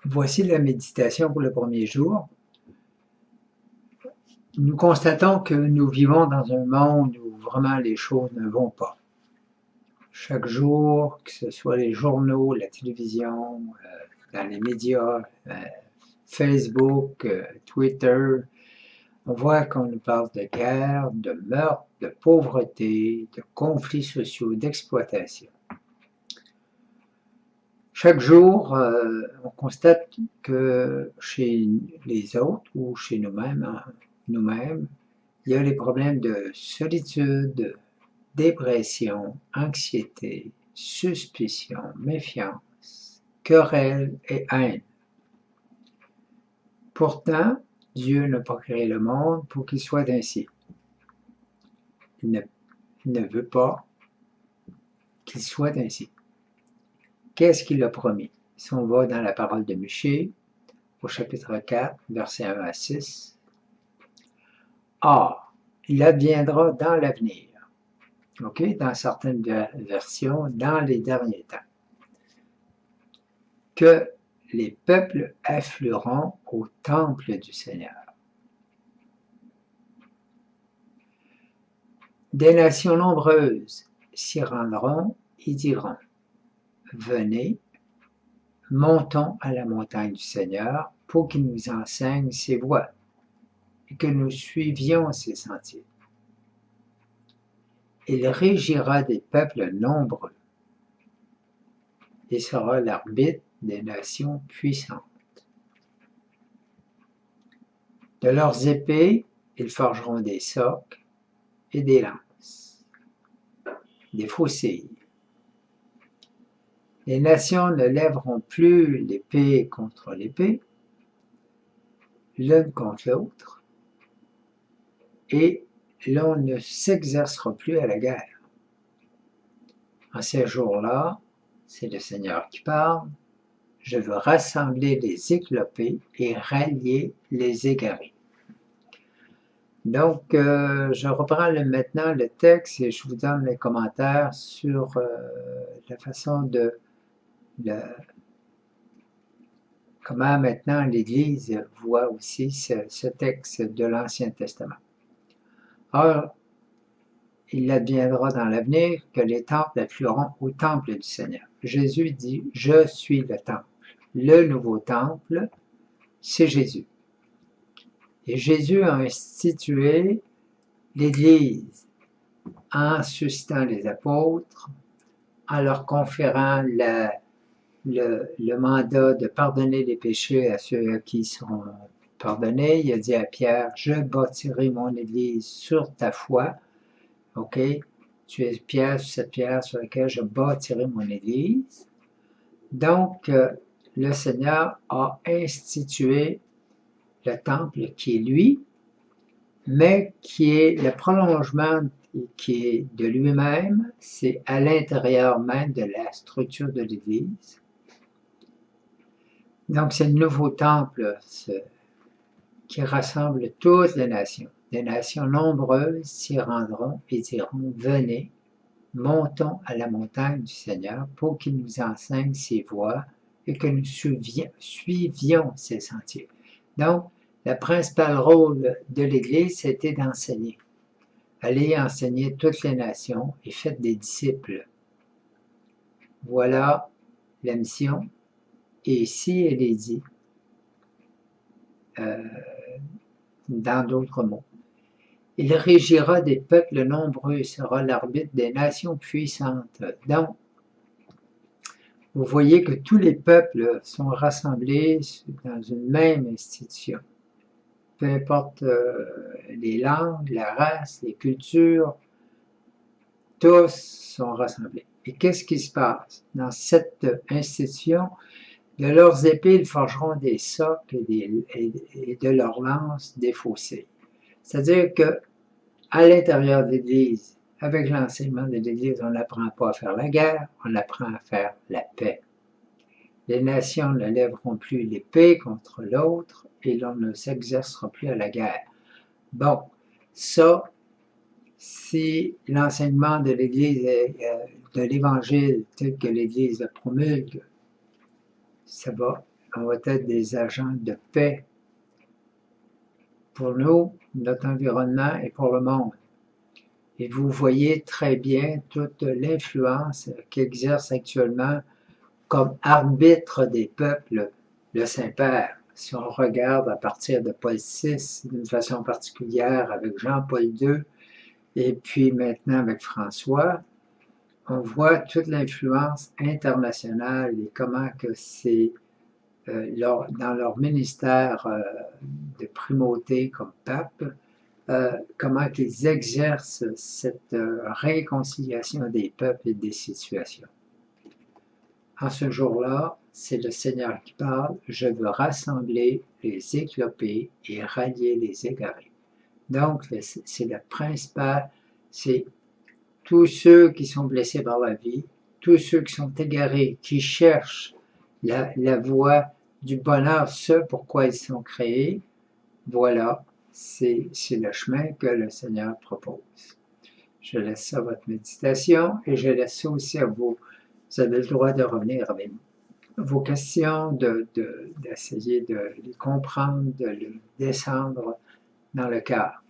Voici la méditation pour le premier jour. Nous constatons que nous vivons dans un monde où vraiment les choses ne vont pas. Chaque jour, que ce soit les journaux, la télévision, dans les médias, Facebook, Twitter, on voit qu'on nous parle de guerre, de meurtre, de pauvreté, de conflits sociaux, d'exploitation. Chaque jour, on constate que chez les autres ou chez nous-mêmes, il y a les problèmes de solitude, dépression, anxiété, suspicion, méfiance, querelle et haine. Pourtant, Dieu n'a pas créé le monde pour qu'il soit ainsi. Il ne veut pas qu'il soit ainsi. Qu'est-ce qu'il a promis? Si on va dans la parole de Michée, au chapitre 4, versets 1 à 6, « Or, il adviendra dans l'avenir. » OK? Dans certaines versions, dans les derniers temps, que les peuples afflueront au temple du Seigneur. Des nations nombreuses s'y rendront et diront, « Venez, montons à la montagne du Seigneur pour qu'il nous enseigne ses voies et que nous suivions ses sentiers. Il régira des peuples nombreux et sera l'arbitre des nations puissantes. De leurs épées, ils forgeront des socs et des lances, des faucilles. Les nations ne lèveront plus l'épée contre l'épée, l'une contre l'autre, et l'on ne s'exercera plus à la guerre. En ces jours-là, c'est le Seigneur qui parle, je veux rassembler les éclopés et rallier les égarés. Donc, je reprends maintenant le texte et je vous donne mes commentaires sur la façon de comment maintenant l'Église voit aussi ce texte de l'Ancien Testament. Or, il adviendra dans l'avenir que les temples afflueront au temple du Seigneur. Jésus dit, « Je suis le temple ». Le nouveau temple, c'est Jésus. Et Jésus a institué l'Église en suscitant les apôtres, en leur conférant le mandat de pardonner les péchés à ceux à qui ils seront pardonnés. Il a dit à Pierre, « Je bâtirai mon Église sur ta foi. » OK? Tu es Pierre sur cette pierre sur laquelle je bâtirai mon Église. Donc, le Seigneur a institué le temple qui est lui, mais qui est le prolongement qui est de lui-même, c'est à l'intérieur même de la structure de l'Église. Donc, c'est le nouveau temple qui rassemble toutes les nations. Des nations nombreuses s'y rendront et diront, « Venez, montons à la montagne du Seigneur pour qu'il nous enseigne ses voies et que nous suivions ses sentiers. » Donc, le principal rôle de l'Église, c'était d'enseigner. Allez enseigner toutes les nations et faites des disciples. Voilà la mission. Et ici, elle est dit, dans d'autres mots, « Il régira des peuples nombreux, sera l'arbitre des nations puissantes. » Donc, vous voyez que tous les peuples sont rassemblés dans une même institution. Peu importe les langues, la race, les cultures, tous sont rassemblés. Et qu'est-ce qui se passe? Dans cette institution, de leurs épées, ils forgeront des socs et de leurs lances des fossés. C'est-à-dire que à l'intérieur de l'Église, avec l'enseignement de l'Église, on n'apprend pas à faire la guerre, on apprend à faire la paix. Les nations ne lèveront plus l'épée contre l'autre et l'on ne s'exercera plus à la guerre. Bon, ça, si l'enseignement de l'Église, de l'Évangile tel que l'Église le promulgue, ça va on va être des agents de paix pour nous, notre environnement et pour le monde. Et vous voyez très bien toute l'influence qu'exerce actuellement comme arbitre des peuples le Saint-Père. Si on regarde à partir de Paul VI, d'une façon particulière avec Jean-Paul II, et puis maintenant avec François, on voit toute l'influence internationale et comment que c'est dans leur ministère de primauté comme pape, comment qu'ils exercent cette réconciliation des peuples et des situations. En ce jour-là, c'est le Seigneur qui parle, je veux rassembler les éclopés et rallier les égarés. Donc, c'est le principal, c'est tous ceux qui sont blessés par la vie, tous ceux qui sont égarés, qui cherchent la voie du bonheur, ce pourquoi ils sont créés, voilà, c'est le chemin que le Seigneur propose. Je laisse ça à votre méditation et je laisse ça aussi à vous. Vous avez le droit de revenir avec vos questions, d'essayer de les comprendre, de les descendre dans le cœur.